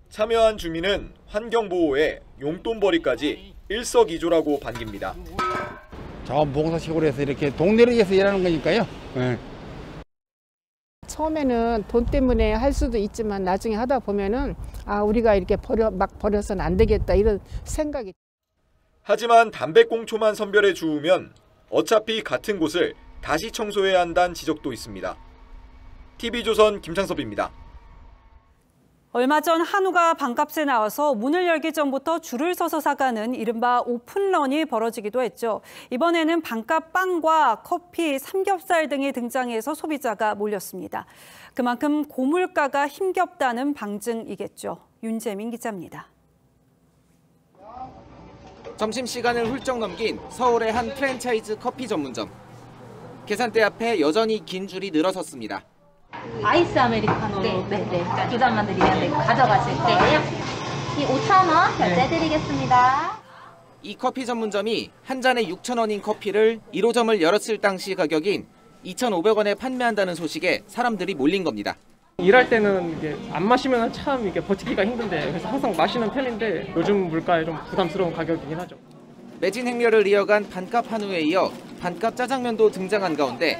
참여한 주민은 환경보호에 용돈벌이까지 일석이조라고 반깁니다. 자원봉사식으로 해서 이렇게 동네를 위해서 일하는 거니까요. 네. 처음에는 돈 때문에 할 수도 있지만 나중에 하다 보면은 우리가 이렇게 막 버려서는 안 되겠다 이런 생각이. 하지만 담배꽁초만 선별해 주우면 어차피 같은 곳을 다시 청소해야 한다는 지적도 있습니다. TV조선 김창섭입니다. 얼마 전 한우가 반값에 나와서 문을 열기 전부터 줄을 서서 사가는 이른바 오픈런이 벌어지기도 했죠. 이번에는 반값 빵과 커피, 삼겹살 등이 등장해서 소비자가 몰렸습니다. 그만큼 고물가가 힘겹다는 방증이겠죠. 윤재민 기자입니다. 점심시간을 훌쩍 넘긴 서울의 한 프랜차이즈 커피 전문점. 계산대 앞에 여전히 긴 줄이 늘어섰습니다. 아이스 아메리카노 네. 2잔만 드리면 가져가실 거예요? 이 5,000원 결제드리겠습니다. 이 커피 전문점이 한 잔에 6,000원인 커피를 1호점을 열었을 당시 가격인 2,500원에 판매한다는 소식에 사람들이 몰린 겁니다. 일할 때는 이게 안 마시면 참 이게 버티기가 힘든데 그래서 항상 마시는 편인데 요즘 물가에 좀 부담스러운 가격이긴 하죠. 매진 행렬을 이어간 반값 한우에 이어 반값 짜장면도 등장한 가운데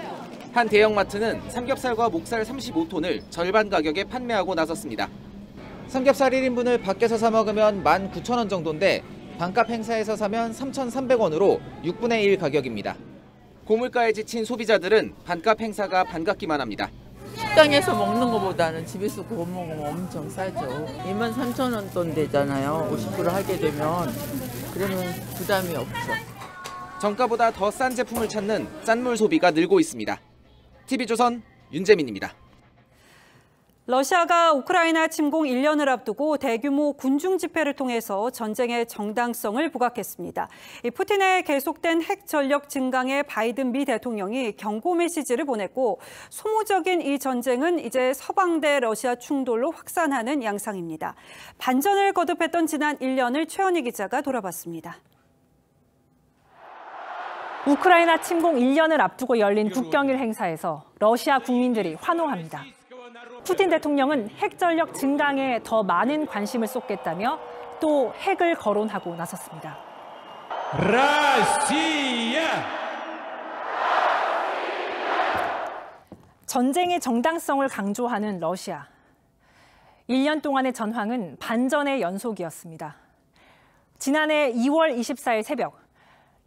한 대형마트는 삼겹살과 목살 35톤을 절반 가격에 판매하고 나섰습니다. 삼겹살 1인분을 밖에서 사 먹으면 19,000원 정도인데 반값 행사에서 사면 3,300원으로 6분의 1 가격입니다. 고물가에 지친 소비자들은 반값 행사가 반갑기만 합니다. 식당에서 먹는 것보다는 집에서 구워 먹으면 엄청 싸죠. 23,000원 돈 되잖아요. 50% 하게 되면 그러면 부담이 없죠. 정가보다 더 싼 제품을 찾는 싼물 소비가 늘고 있습니다. TV조선 윤재민입니다. 러시아가 우크라이나 침공 1년을 앞두고 대규모 군중 집회를 통해서 전쟁의 정당성을 부각했습니다. 푸틴의 계속된 핵 전력 증강에 바이든 미 대통령이 경고 메시지를 보냈고 소모적인 이 전쟁은 이제 서방 대 러시아 충돌로 확산하는 양상입니다. 반전을 거듭했던 지난 1년을 최원희 기자가 돌아봤습니다. 우크라이나 침공 1년을 앞두고 열린 국경일 행사에서 러시아 국민들이 환호합니다. 푸틴 대통령은 핵 전력 증강에 더 많은 관심을 쏟겠다며 또 핵을 거론하고 나섰습니다. 러시아! 전쟁의 정당성을 강조하는 러시아. 1년 동안의 전황은 반전의 연속이었습니다. 지난해 2월 24일 새벽,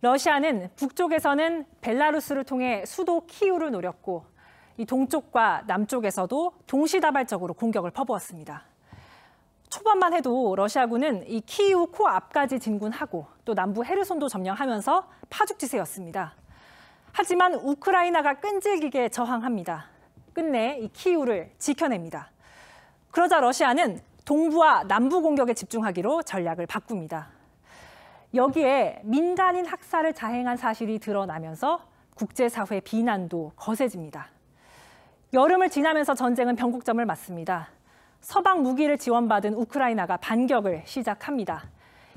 러시아는 북쪽에서는 벨라루스를 통해 수도 키이우를 노렸고 이 동쪽과 남쪽에서도 동시다발적으로 공격을 퍼부었습니다. 초반만 해도 러시아군은 이 키이우 코앞까지 진군하고 또 남부 헤르손도 점령하면서 파죽지세였습니다. 하지만 우크라이나가 끈질기게 저항합니다. 끝내 이 키이우를 지켜냅니다. 그러자 러시아는 동부와 남부 공격에 집중하기로 전략을 바꿉니다. 여기에 민간인 학살을 자행한 사실이 드러나면서 국제사회 비난도 거세집니다. 여름을 지나면서 전쟁은 변곡점을 맞습니다. 서방 무기를 지원받은 우크라이나가 반격을 시작합니다.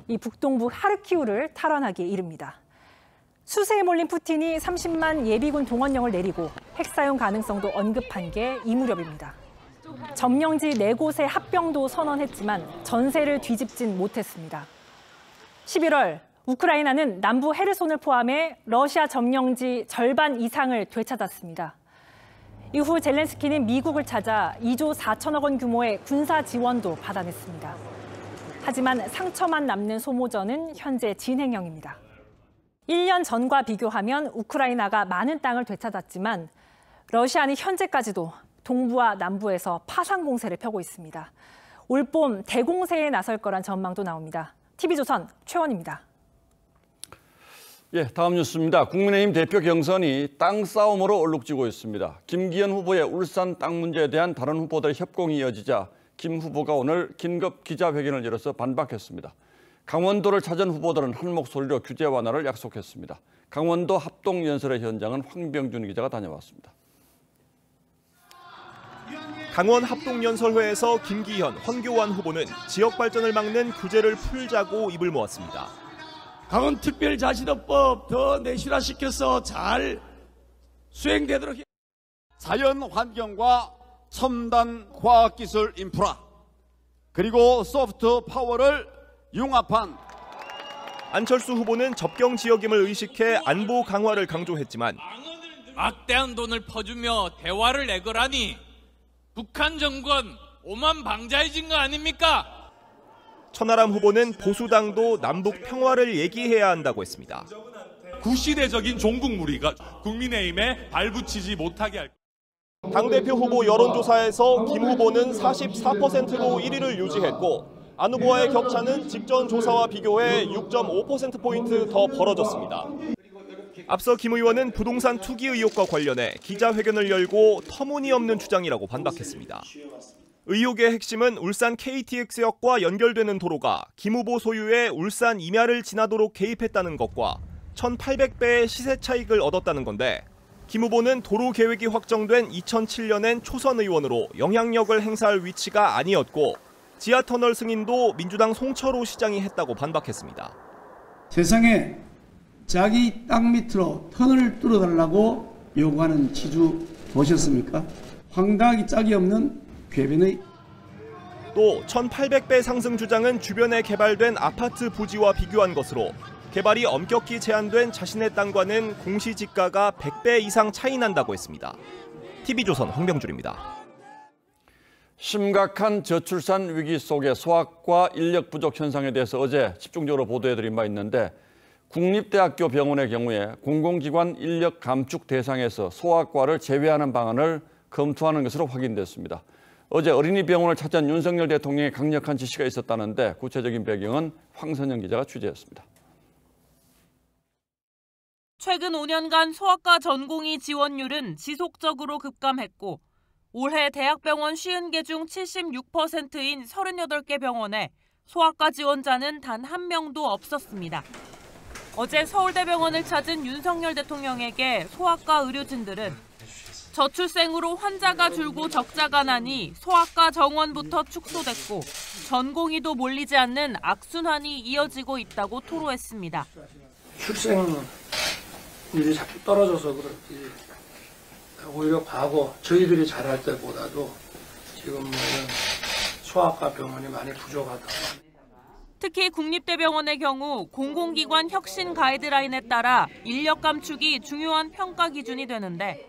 이 북동부 하르키우를 탈환하기에 이릅니다. 수세에 몰린 푸틴이 30만 예비군 동원령을 내리고 핵 사용 가능성도 언급한 게 이 무렵입니다. 점령지 4곳의 합병도 선언했지만 전세를 뒤집진 못했습니다. 11월 우크라이나는 남부 헤르손을 포함해 러시아 점령지 절반 이상을 되찾았습니다. 이후 젤렌스키는 미국을 찾아 2조 4천억 원 규모의 군사 지원도 받아냈습니다. 하지만 상처만 남는 소모전은 현재 진행형입니다. 1년 전과 비교하면 우크라이나가 많은 땅을 되찾았지만 러시아는 현재까지도 동부와 남부에서 파상 공세를 펴고 있습니다. 올봄 대공세에 나설 거란 전망도 나옵니다. TV조선 최원입니다. 예, 다음 뉴스입니다. 국민의힘 대표 경선이 땅 싸움으로 얼룩지고 있습니다. 김기현 후보의 울산 땅 문제에 대한 다른 후보들의 협공이 이어지자 김 후보가 오늘 긴급 기자회견을 열어서 반박했습니다. 강원도를 찾은 후보들은 한 목소리로 규제 완화를 약속했습니다. 강원도 합동연설의 현장은 황병준 기자가 다녀왔습니다. 강원 합동연설회에서 김기현, 황교안 후보는 지역 발전을 막는 규제를 풀자고 입을 모았습니다. 강원특별자치도법 더 내실화시켜서 잘 수행되도록 자연 환경과 첨단 과학기술 인프라 그리고 소프트 파워를 융합한 안철수 후보는 접경 지역임을 의식해 안보 강화를 강조했지만 막대한 돈을 퍼주며 대화를 내거라니 북한 정권 오만 방자해진 거 아닙니까? 천하람 후보는 보수당도 남북 평화를 얘기해야 한다고 했습니다. 구시대적인 종북 무리가 국민의힘에 발붙이지 못하게 할 당대표 후보 여론조사에서 김 후보는 44%로 1위를 유지했고 안 후보와의 격차는 직전 조사와 비교해 6.5%포인트 더 벌어졌습니다. 앞서 김 의원은 부동산 투기 의혹과 관련해 기자회견을 열고 터무니없는 주장이라고 반박했습니다. 의혹의 핵심은 울산 KTX역과 연결되는 도로가 김 후보 소유의 울산 임야를 지나도록 개입했다는 것과 1,800배의 시세 차익을 얻었다는 건데 김 후보는 도로 계획이 확정된 2007년엔 초선 의원으로 영향력을 행사할 위치가 아니었고 지하터널 승인도 민주당 송철호 시장이 했다고 반박했습니다. 세상에 자기 땅 밑으로 터널을 뚫어달라고 요구하는 지주 보셨습니까? 황당하기 짝이 없는 궤변의 또 1,800배 상승 주장은 주변에 개발된 아파트 부지와 비교한 것으로 개발이 엄격히 제한된 자신의 땅과는 공시지가가 100배 이상 차이 난다고 했습니다. TV조선 황병준입니다. 심각한 저출산 위기 속의 소아과 인력 부족 현상에 대해서 어제 집중적으로 보도해드린 바 있는데 국립대학교 병원의 경우에 공공기관 인력 감축 대상에서 소아과를 제외하는 방안을 검토하는 것으로 확인됐습니다. 어제 어린이병원을 찾은 윤석열 대통령의 강력한 지시가 있었다는데 구체적인 배경은 황선영 기자가 취재했습니다. 최근 5년간 소아과 전공의 지원율은 지속적으로 급감했고 올해 대학병원 50개 중 76%인 38개 병원에 소아과 지원자는 단 한 명도 없었습니다. 어제 서울대병원을 찾은 윤석열 대통령에게 소아과 의료진들은 저출생으로 환자가 줄고 적자가 나니 소아과 정원부터 축소됐고 전공의도 몰리지 않는 악순환이 이어지고 있다고 토로했습니다. 출생률이 자꾸 떨어져서 그렇지 오히려 과거 저희들이 잘할 때보다도 지금은 소아과 병원이 많이 부족하다. 특히 국립대병원의 경우 공공기관 혁신 가이드라인에 따라 인력 감축이 중요한 평가 기준이 되는데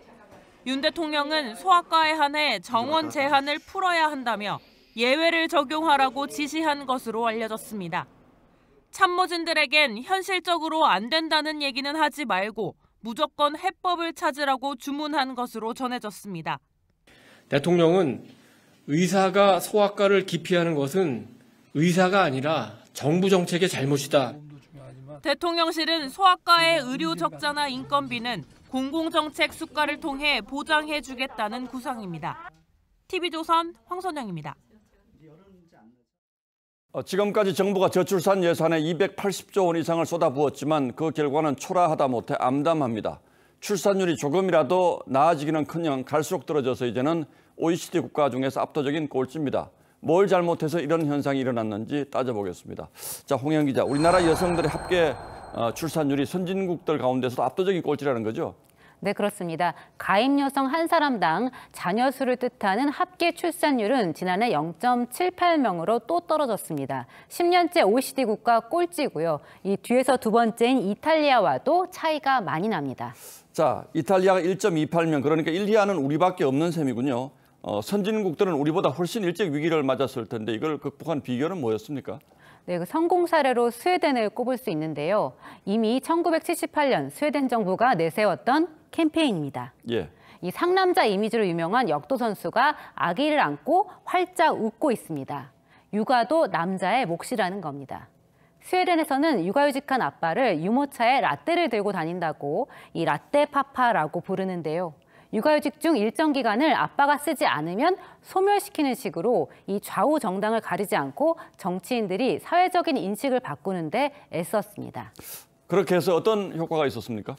윤 대통령은 소아과에 한해 정원 제한을 풀어야 한다며 예외를 적용하라고 지시한 것으로 알려졌습니다. 참모진들에겐 현실적으로 안 된다는 얘기는 하지 말고 무조건 해법을 찾으라고 주문한 것으로 전해졌습니다. 대통령은 의사가 소아과를 기피하는 것은 의사가 아니라 정부 정책의 잘못이다. 대통령실은 소아과의 의료 적자나 인건비는 공공정책 수가를 통해 보장해주겠다는 구상입니다. TV조선 황선영입니다. 지금까지 정부가 저출산 예산에 280조 원 이상을 쏟아부었지만 그 결과는 초라하다 못해 암담합니다. 출산율이 조금이라도 나아지기는커녕 갈수록 떨어져서 이제는 OECD 국가 중에서 압도적인 꼴찌입니다. 뭘 잘못해서 이런 현상이 일어났는지 따져보겠습니다. 자, 홍영 기자, 우리나라 여성들의 합계 출산율이 선진국들 가운데서도 압도적인 꼴찌라는 거죠? 네, 그렇습니다. 가임 여성 한 사람당 자녀 수를 뜻하는 합계 출산율은 지난해 0.78명으로 또 떨어졌습니다. 10년째 OECD 국가 꼴찌고요. 이 뒤에서 두 번째인 이탈리아와도 차이가 많이 납니다. 자, 이탈리아가 1.28명, 그러니까 1, 2위는 우리밖에 없는 셈이군요. 선진국들은 우리보다 훨씬 일찍 위기를 맞았을 텐데 이걸 극복한 비결은 뭐였습니까? 네, 그 성공 사례로 스웨덴을 꼽을 수 있는데요. 이미 1978년 스웨덴 정부가 내세웠던 캠페인입니다. 예. 이 상남자 이미지로 유명한 역도 선수가 아기를 안고 활짝 웃고 있습니다. 육아도 남자의 몫이라는 겁니다. 스웨덴에서는 육아휴직한 아빠를 유모차에 라떼를 들고 다닌다고 이 라떼 파파라고 부르는데요. 육아휴직 중 일정 기간을 아빠가 쓰지 않으면 소멸시키는 식으로 이 좌우 정당을 가리지 않고 정치인들이 사회적인 인식을 바꾸는데 애썼습니다. 그렇게 해서 어떤 효과가 있었습니까?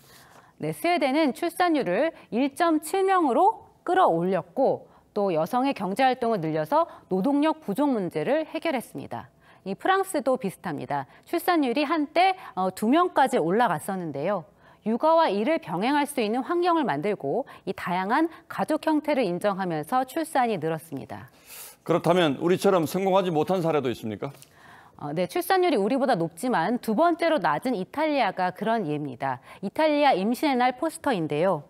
네, 스웨덴은 출산율을 1.7명으로 끌어올렸고 또 여성의 경제활동을 늘려서 노동력 부족 문제를 해결했습니다. 이 프랑스도 비슷합니다. 출산율이 한때 2명까지 올라갔었는데요. 육아와 일을 병행할 수 있는 환경을 만들고 이 다양한 가족 형태를 인정하면서 출산이 늘었습니다. 그렇다면 우리처럼 성공하지 못한 사례도 있습니까? 네, 출산율이 우리보다 높지만 두 번째로 낮은 이탈리아가 그런 예입니다. 이탈리아 임신의 날 포스터인데요.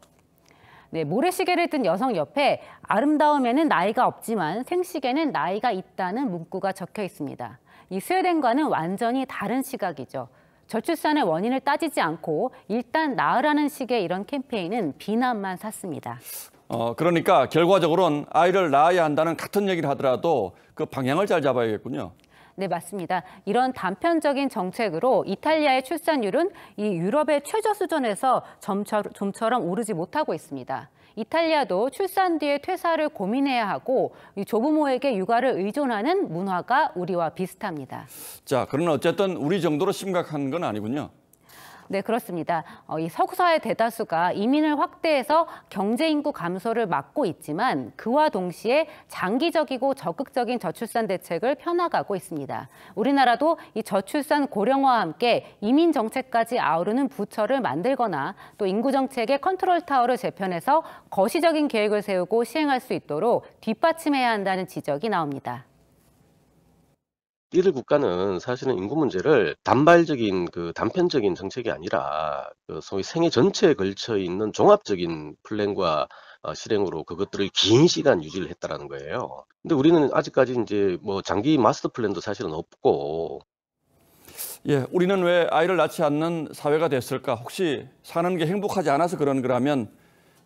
네, 모래시계를 든 여성 옆에 아름다움에는 나이가 없지만 생식에는 나이가 있다는 문구가 적혀 있습니다. 이 스웨덴과는 완전히 다른 시각이죠. 저출산의 원인을 따지지 않고 일단 낳으라는 식의 이런 캠페인은 비난만 샀습니다. 그러니까 결과적으로는 아이를 낳아야 한다는 같은 얘기를 하더라도 그 방향을 잘 잡아야겠군요. 네, 맞습니다. 이런 단편적인 정책으로 이탈리아의 출산율은 이 유럽의 최저 수준에서 좀처럼 오르지 못하고 있습니다. 이탈리아도 출산 뒤에 퇴사를 고민해야 하고 이 조부모에게 육아를 의존하는 문화가 우리와 비슷합니다. 자, 그러나 어쨌든 우리 정도로 심각한 건 아니군요. 네, 그렇습니다. 이 서구사회 대다수가 이민을 확대해서 경제 인구 감소를 막고 있지만 그와 동시에 장기적이고 적극적인 저출산 대책을 펴나가고 있습니다. 우리나라도 이 저출산 고령화와 함께 이민 정책까지 아우르는 부처를 만들거나 또 인구 정책의 컨트롤 타워를 재편해서 거시적인 계획을 세우고 시행할 수 있도록 뒷받침해야 한다는 지적이 나옵니다. 이들 국가는 사실은 인구 문제를 단발적인 단편적인 정책이 아니라 소위 생애 전체에 걸쳐 있는 종합적인 플랜과 실행으로 그것들을 긴 시간 유지를 했다라는 거예요. 근데 우리는 아직까지 이제 장기 마스터 플랜도 사실은 없고. 예, 우리는 왜 아이를 낳지 않는 사회가 됐을까? 혹시 사는 게 행복하지 않아서 그런 거라면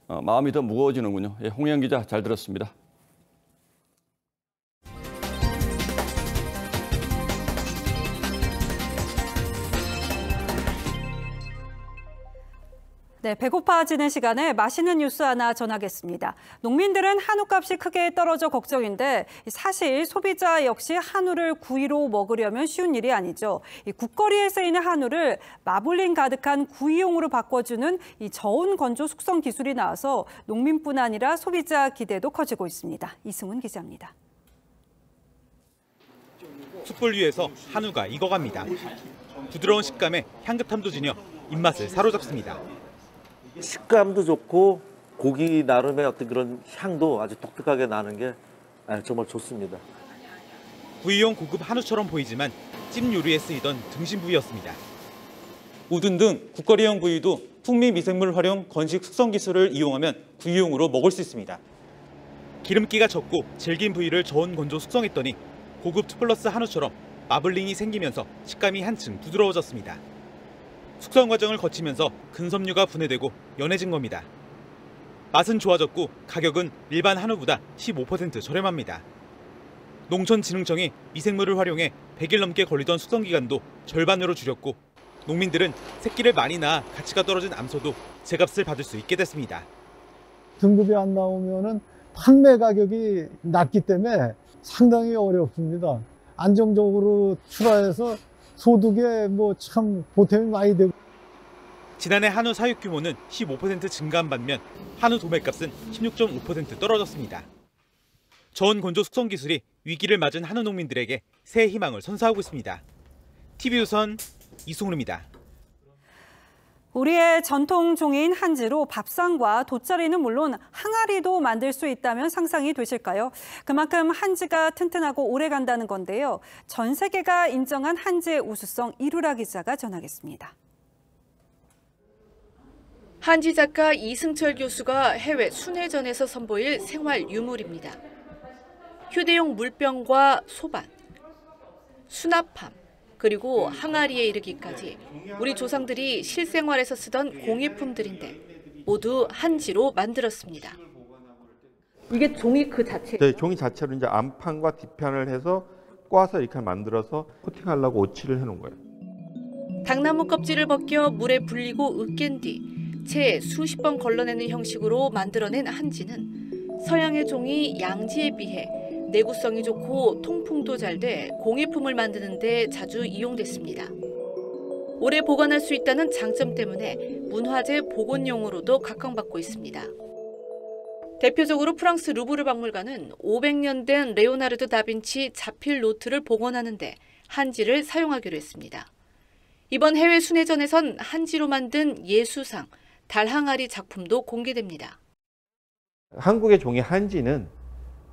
마음이 더 무거워지는군요. 예, 홍영 기자 잘 들었습니다. 네, 배고파지는 시간에 맛있는 뉴스 하나 전하겠습니다. 농민들은 한우값이 크게 떨어져 걱정인데 사실 소비자 역시 한우를 구이로 먹으려면 쉬운 일이 아니죠. 이 국거리에 쓰이는 한우를 마블링 가득한 구이용으로 바꿔주는 이 저온 건조 숙성 기술이 나와서 농민뿐 아니라 소비자 기대도 커지고 있습니다. 이승훈 기자입니다. 숯불 위에서 한우가 익어갑니다. 부드러운 식감에 향긋함도 지녀 입맛을 사로잡습니다. 식감도 좋고 고기 나름의 어떤 그런 향도 아주 독특하게 나는 게 정말 좋습니다. 구이용 고급 한우처럼 보이지만 찜 요리에 쓰이던 등심 부위였습니다. 우둔 등 국거리용 구이도 풍미 미생물 활용 건식 숙성 기술을 이용하면 구이용으로 먹을 수 있습니다. 기름기가 적고 질긴 부위를 저온 건조 숙성했더니 고급 2플러스 한우처럼 마블링이 생기면서 식감이 한층 부드러워졌습니다. 숙성 과정을 거치면서 근섬유가 분해되고 연해진 겁니다. 맛은 좋아졌고 가격은 일반 한우보다 15% 저렴합니다. 농촌진흥청이 미생물을 활용해 100일 넘게 걸리던 숙성 기간도 절반으로 줄였고 농민들은 새끼를 많이 낳아 가치가 떨어진 암소도 제값을 받을 수 있게 됐습니다. 등급이 안 나오면은 판매 가격이 낮기 때문에 상당히 어렵습니다. 안정적으로 출하해서 소득에 참 보탬이 많이 되고. 지난해 한우 사육 규모는 15% 증가한 반면 한우 도매값은 16.5% 떨어졌습니다. 저온건조 숙성 기술이 위기를 맞은 한우 농민들에게 새 희망을 선사하고 있습니다. TV조선 이승훈입니다. 우리의 전통 종이인 한지로 밥상과 돗자리는 물론 항아리도 만들 수 있다면 상상이 되실까요? 그만큼 한지가 튼튼하고 오래 간다는 건데요. 전 세계가 인정한 한지의 우수성 이루라 기자가 전하겠습니다. 한지 작가 이승철 교수가 해외 순회전에서 선보일 생활 유물입니다. 휴대용 물병과 소반, 수납함, 그리고 항아리에 이르기까지 우리 조상들이 실생활에서 쓰던 공예품들인데 모두 한지로 만들었습니다. 이게 종이 그 자체? 네, 종이 자체로 이제 앞판과 뒷판을 해서 꽈서 이렇게 만들어서 코팅하려고 오칠을 해놓은 거예요. 당나무 껍질을 벗겨 물에 불리고 으깬 뒤 채 수십 번 걸러내는 형식으로 만들어낸 한지는 서양의 종이 양지에 비해 내구성이 좋고 통풍도 잘 돼 공예품을 만드는 데 자주 이용됐습니다. 오래 보관할 수 있다는 장점 때문에 문화재 복원용으로도 각광받고 있습니다. 대표적으로 프랑스 루브르 박물관은 500년 된 레오나르도 다빈치 자필 노트를 복원하는 데 한지를 사용하기로 했습니다. 이번 해외 순회전에선 한지로 만든 예수상, 달항아리 작품도 공개됩니다. 한국의 종이 한지는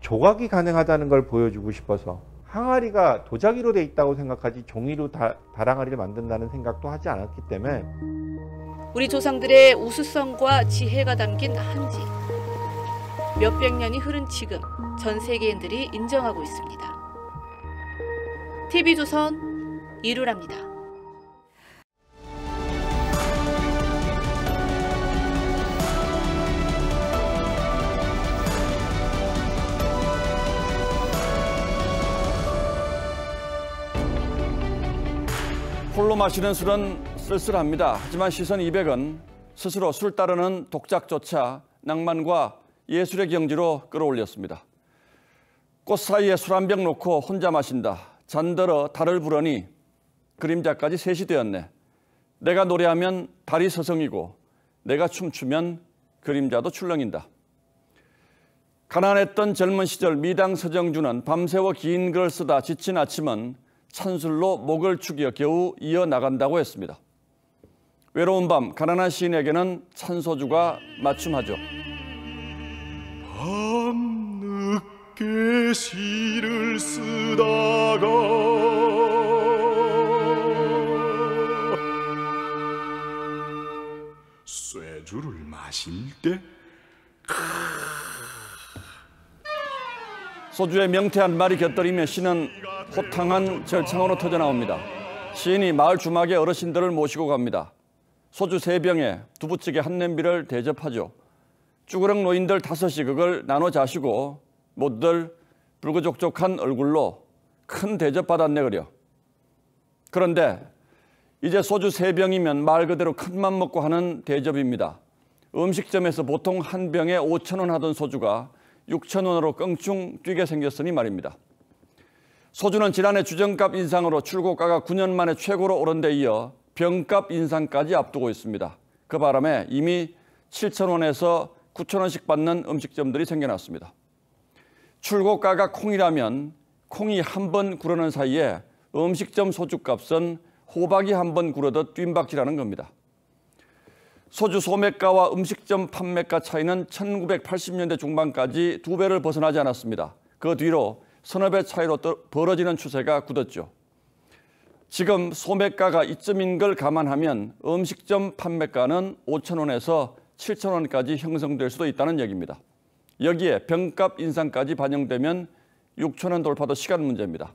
조각이 가능하다는 걸 보여주고 싶어서 항아리가 도자기로 돼 있다고 생각하지 종이로 달항아리를 만든다는 생각도 하지 않았기 때문에 우리 조상들의 우수성과 지혜가 담긴 한지. 몇백 년이 흐른 지금 전 세계인들이 인정하고 있습니다. TV조선 이루라입니다. 홀로 마시는 술은 쓸쓸합니다. 하지만 시선 200은 스스로 술 따르는 독작조차 낭만과 예술의 경지로 끌어올렸습니다. 꽃 사이에 술 한 병 놓고 혼자 마신다. 잔들어 달을 부르니 그림자까지 셋이 되었네. 내가 노래하면 달이 서성이고 내가 춤추면 그림자도 출렁인다. 가난했던 젊은 시절 미당 서정주는 밤새워 긴 글을 쓰다 지친 아침은 찬술로 목을 축여 겨우 이어나간다고 했습니다. 외로운 밤 가난한 시인에게는 찬소주가 맞춤하죠. 밤늦게 시를 쓰다가 쇠주를 마실 때 소주의 명태한 말이 곁들이며 시는 호탕한 절창으로 터져나옵니다. 시인이 마을 주막에 어르신들을 모시고 갑니다. 소주 3병에 두부찌개 한 냄비를 대접하죠. 쭈그렁 노인들 5이 그걸 나눠 자시고 모두들 붉어족족한 얼굴로 큰 대접 받았네 그려. 그런데 이제 소주 3병이면 말 그대로 큰맘 먹고 하는 대접입니다. 음식점에서 보통 한 병에 5,000원 하던 소주가 6,000원으로 껑충 뛰게 생겼으니 말입니다. 소주는 지난해 주정값 인상으로 출고가가 9년 만에 최고로 오른 데 이어 병값 인상까지 앞두고 있습니다. 그 바람에 이미 7,000원에서 9,000원씩 받는 음식점들이 생겨났습니다. 출고가가 콩이라면 콩이 한 번 구르는 사이에 음식점 소주값은 호박이 한 번 구르듯 뜀박질하는 겁니다. 소주 소매가와 음식점 판매가 차이는 1980년대 중반까지 2배를 벗어나지 않았습니다. 그 뒤로 서너 배 차이로 벌어지는 추세가 굳었죠. 지금 소매가가 이쯤인 걸 감안하면 음식점 판매가는 5,000원에서 7,000원까지 형성될 수도 있다는 얘기입니다. 여기에 병값 인상까지 반영되면 6,000원 돌파도 시간 문제입니다.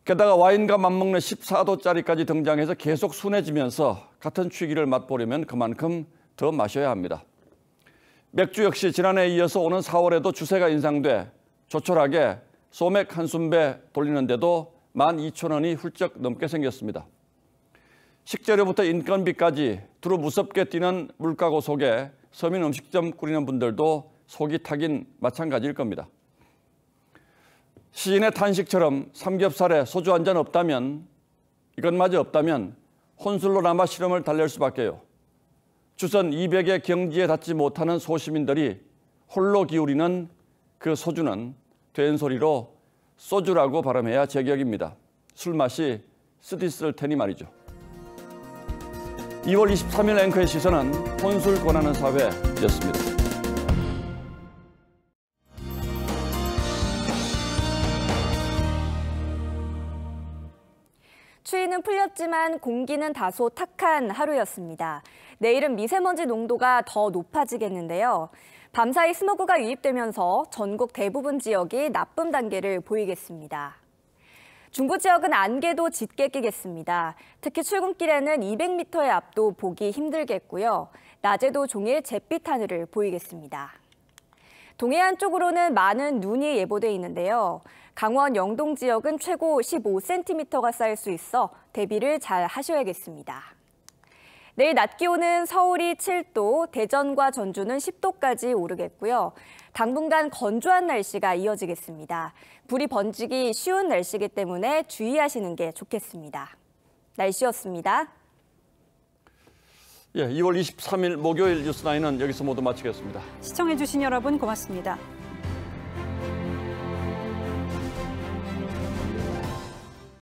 게다가 와인과 맞먹는 14도짜리까지 등장해서 계속 순해지면서 같은 취기를 맛보려면 그만큼 더 마셔야 합니다. 맥주 역시 지난해에 이어서 오는 4월에도 주세가 인상돼 조촐하게 소맥 한 순배 돌리는데도 12,000원이 훌쩍 넘게 생겼습니다. 식재료부터 인건비까지 두루 무섭게 뛰는 물가고 속에 서민 음식점 꾸리는 분들도 속이 타긴 마찬가지일 겁니다. 시인의 탄식처럼 삼겹살에 소주 한 잔 없다면, 이것마저 없다면 혼술로나마 실험을 달랠 수밖에요. 주선 200의 경지에 닿지 못하는 소시민들이 홀로 기울이는 그 소주는 된 소리로 소주라고 발음해야 제격입니다. 술 맛이 쓰디쓸 테니 말이죠. 2월 23일 앵커의 시선은 혼술 권하는 사회였습니다. 추위는 풀렸지만 공기는 다소 탁한 하루였습니다. 내일은 미세먼지 농도가 더 높아지겠는데요. 밤사이 스모그가 유입되면서 전국 대부분 지역이 나쁨 단계를 보이겠습니다. 중부 지역은 안개도 짙게 끼겠습니다. 특히 출근길에는 200m의 앞도 보기 힘들겠고요. 낮에도 종일 잿빛 하늘을 보이겠습니다. 동해안 쪽으로는 많은 눈이 예보돼 있는데요. 강원 영동 지역은 최고 15cm가 쌓일 수 있어 대비를 잘 하셔야겠습니다. 내일 낮 기온은 서울이 7도, 대전과 전주는 10도까지 오르겠고요. 당분간 건조한 날씨가 이어지겠습니다. 불이 번지기 쉬운 날씨이기 때문에 주의하시는 게 좋겠습니다. 날씨였습니다. 2월 23일 목요일 뉴스9는 여기서 모두 마치겠습니다. 시청해주신 여러분 고맙습니다.